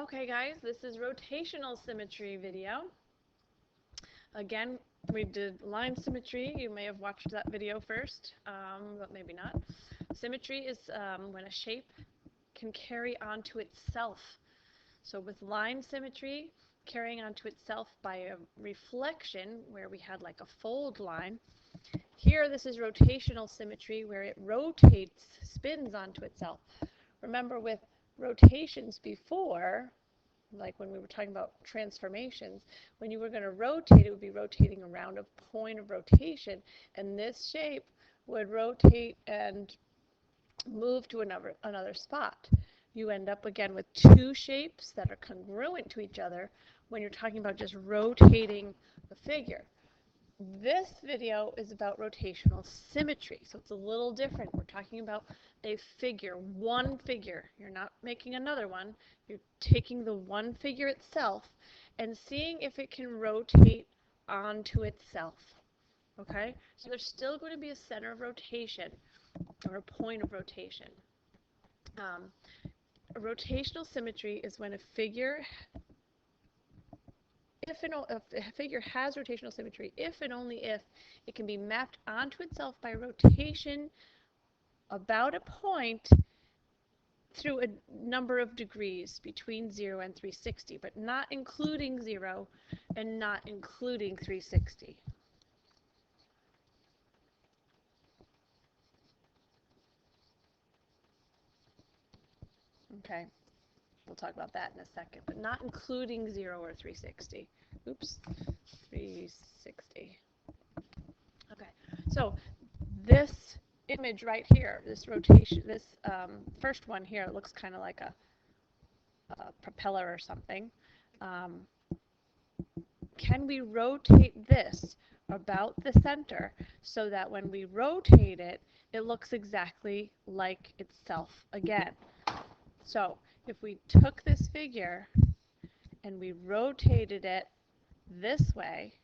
Okay guys, this is rotational symmetry video. Again, we did line symmetry. You may have watched that video first, but maybe not. Symmetry is when a shape can carry onto itself. So with line symmetry, carrying onto itself by a reflection, where we had like a fold line. Here, this is rotational symmetry, where it rotates, spins onto itself. Remember, with rotations before, like when we were talking about transformations, when you were going to rotate, it would be rotating around a point of rotation, and this shape would rotate and move to another spot. You end up again with two shapes that are congruent to each other when you're talking about just rotating the figure. This video is about rotational symmetry, so it's a little different. We're talking about a figure, one figure. You're not making another one. You're taking the one figure itself and seeing if it can rotate onto itself. Okay? So there's still going to be a center of rotation or a point of rotation. Rotational symmetry is when a figure if a figure has rotational symmetry, if and only if it can be mapped onto itself by rotation about a point through a number of degrees between 0 and 360, but not including 0 and not including 360. Okay, we'll talk about that in a second, but not including 0 or 360. Oops, 360. Okay, so this image right here, this rotation, this first one here, looks kind of like a propeller or something. Can we rotate this about the center so that when we rotate it, it looks exactly like itself again? So if we took this figure and we rotated it this way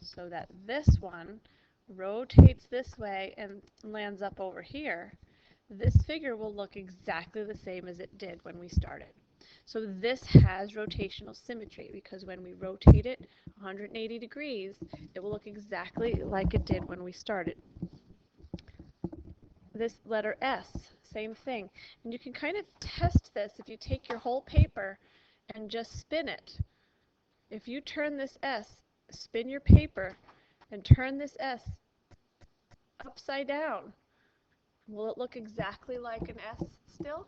so that this one rotates this way and lands up over here, this figure will look exactly the same as it did when we started. So this has rotational symmetry because when we rotate it 180 degrees, it will look exactly like it did when we started. This letter S, same thing. And you can kind of test this if you take your whole paper and just spin it. If you turn this S, spin your paper, and turn this S upside down, will it look exactly like an S still?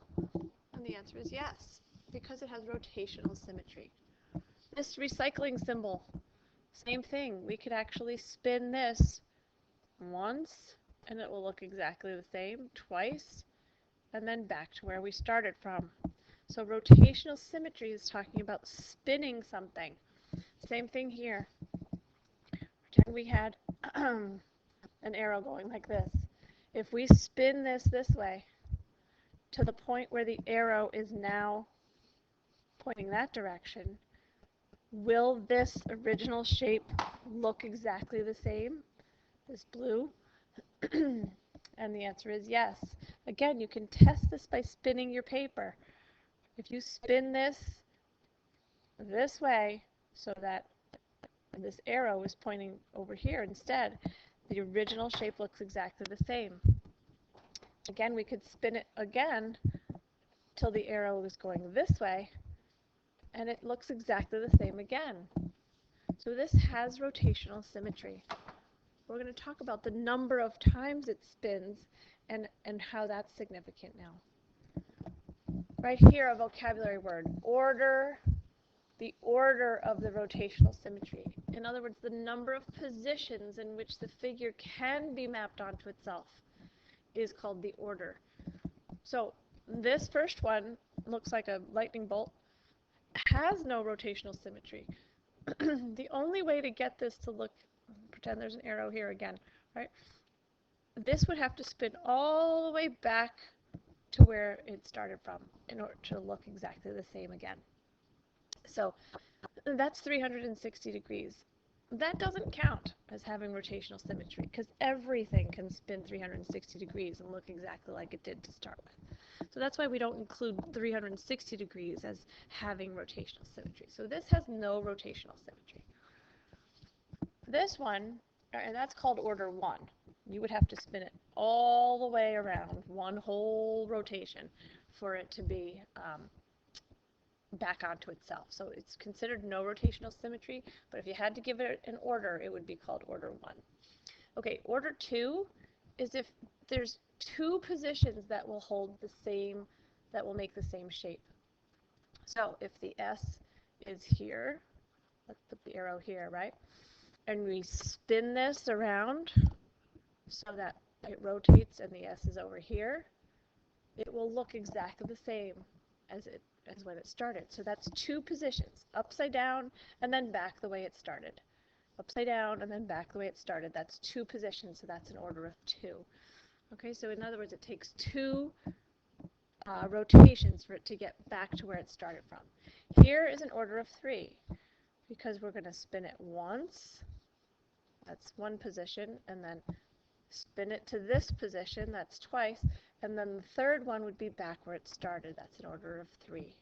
And the answer is yes, because it has rotational symmetry. This recycling symbol, same thing. We could actually spin this once, and it will look exactly the same, twice, and then back to where we started from. So rotational symmetry is talking about spinning something. Same thing here. Pretend we had an arrow going like this. If we spin this way to the point where the arrow is now pointing that direction, will this original shape look exactly the same, this blue? And the answer is yes. Again, you can test this by spinning your paper. If you spin this way so that this arrow is pointing over here instead, the original shape looks exactly the same. Again, we could spin it again till the arrow is going this way, and it looks exactly the same again. So this has rotational symmetry. We're going to talk about the number of times it spins and how that's significant now. Right here, a vocabulary word, order, the order of the rotational symmetry. In other words, the number of positions in which the figure can be mapped onto itself is called the order. So this first one looks like a lightning bolt, has no rotational symmetry. The only way to get this to look, pretend there's an arrow here again, right? This would have to spin all the way back to where it started from in order to look exactly the same again. So that's 360 degrees. That doesn't count as having rotational symmetry because everything can spin 360 degrees and look exactly like it did to start with. So that's why we don't include 360 degrees as having rotational symmetry. So this has no rotational symmetry. This one, and that's called order 1. You would have to spin it all the way around, one whole rotation, for it to be back onto itself. So it's considered no rotational symmetry, but if you had to give it an order, it would be called order 1. Okay, order 2 is if there's two positions that will hold the same, that will make the same shape. So if the S is here, let's put the arrow here, right? And we spin this around so that it rotates and the S is over here, it will look exactly the same as when it started. So that's two positions, upside down and then back the way it started. Upside down and then back the way it started. That's two positions, so that's an order of 2. Okay, so in other words, it takes 2 rotations for it to get back to where it started from. Here is an order of 3 because we're going to spin it once, that's one position, and then spin it to this position, that's twice, and then the third one would be back where it started, that's an order of 3.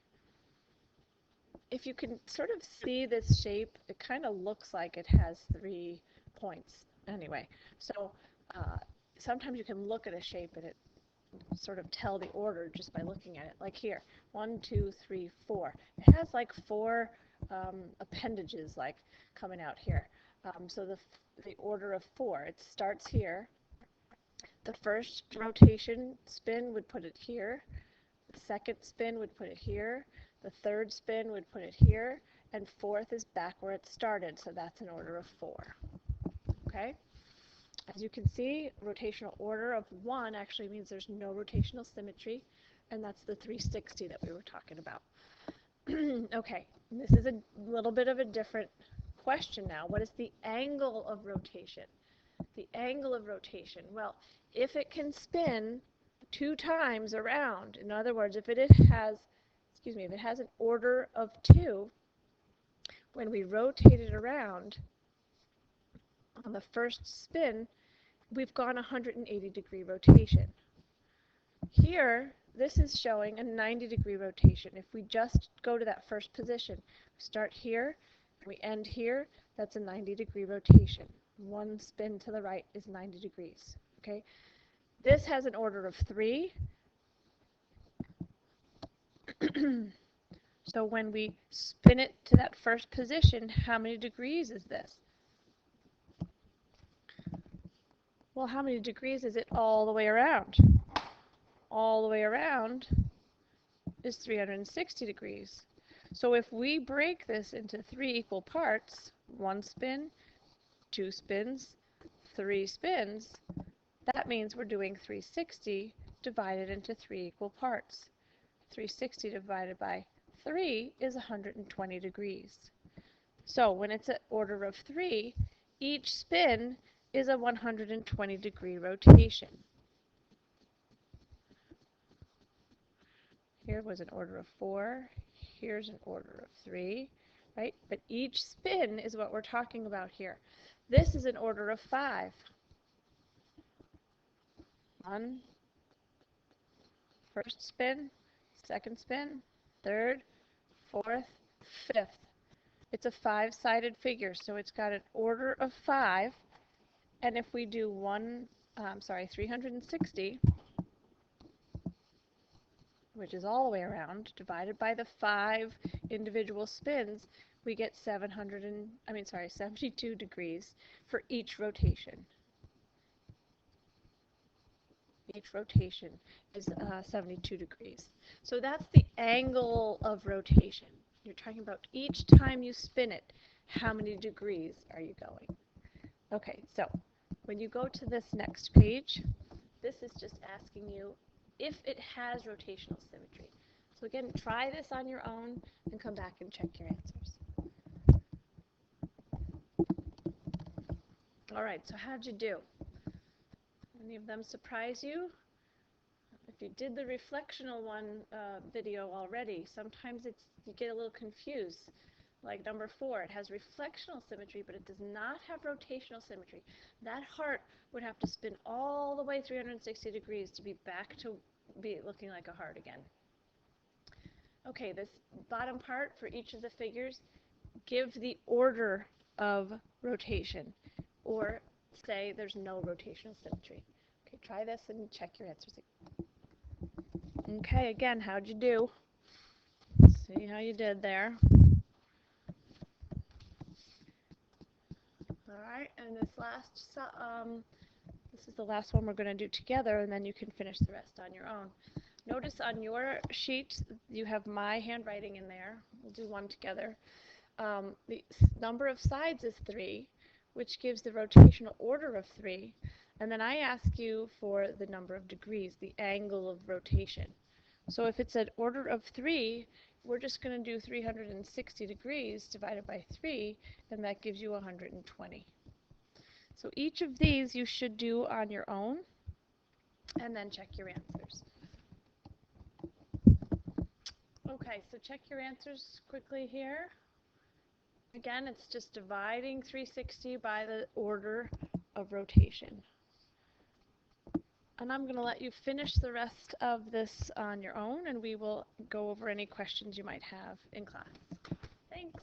If you can sort of see this shape, it kind of looks like it has 3 points anyway. So sometimes you can look at a shape and it sort of tell the order just by looking at it. Like here, 1, 2, 3, 4. It has like 4 appendages like coming out here. So the order of 4, it starts here. The first rotation spin would put it here. The second spin would put it here. The third spin would put it here. And fourth is back where it started, so that's an order of 4. Okay? As you can see, rotational order of 1 actually means there's no rotational symmetry, and that's the 360 that we were talking about. Okay, this is a little bit of a different question now. What is the angle of rotation? The angle of rotation, well, if it can spin 2 times around, in other words, if it has, if it has an order of 2, when we rotate it around on the first spin, we've gone 180-degree rotation. Here, this is showing a 90-degree rotation. If we just go to that first position, start here, and we end here, that's a 90-degree rotation. One spin to the right is 90 degrees. Okay? This has an order of 3. So when we spin it to that first position, how many degrees is this? Well, how many degrees is it all the way around? All the way around is 360 degrees. So if we break this into 3 equal parts, 1 spin, 2 spins, 3 spins, that means we're doing 360 divided into 3 equal parts. 360 divided by 3 is 120 degrees. So when it's an order of 3, each spin is a 120-degree rotation. Here was an order of 4. Here's an order of 3, right? But each spin is what we're talking about here. This is an order of 5. 1, first spin, second spin, third, fourth, fifth. It's a 5-sided figure, so it's got an order of 5. And if we do 360, which is all the way around, divided by the 5 individual spins, we get 72 degrees for each rotation. Each rotation is 72 degrees. So that's the angle of rotation. You're talking about each time you spin it, how many degrees are you going? Okay, so when you go to this next page, this is just asking you if it has rotational symmetry. So again, try this on your own and come back and check your answers. All right, so how'd you do? Any of them surprise you? If you did the reflectional one video already, sometimes you get a little confused. Like number 4, it has reflectional symmetry, but it does not have rotational symmetry. That heart would have to spin all the way 360 degrees to be back to be looking like a heart again. Okay, this bottom part for each of the figures, give the order of rotation, or say there's no rotational symmetry. Okay, try this and check your answers. Okay, again, how'd you do? See how you did there. All right, and this is the last one we're going to do together, and then you can finish the rest on your own. Notice on your sheet you have my handwriting in there. We'll do one together. The number of sides is 3, which gives the rotational order of 3. And then I ask you for the number of degrees, the angle of rotation. So if it's an order of 3, we're just going to do 360 degrees divided by 3, and that gives you 120. So each of these you should do on your own, and then check your answers. Okay, so check your answers quickly here. Again, it's just dividing 360 by the order of rotation. And I'm going to let you finish the rest of this on your own, and we will go over any questions you might have in class. Thanks.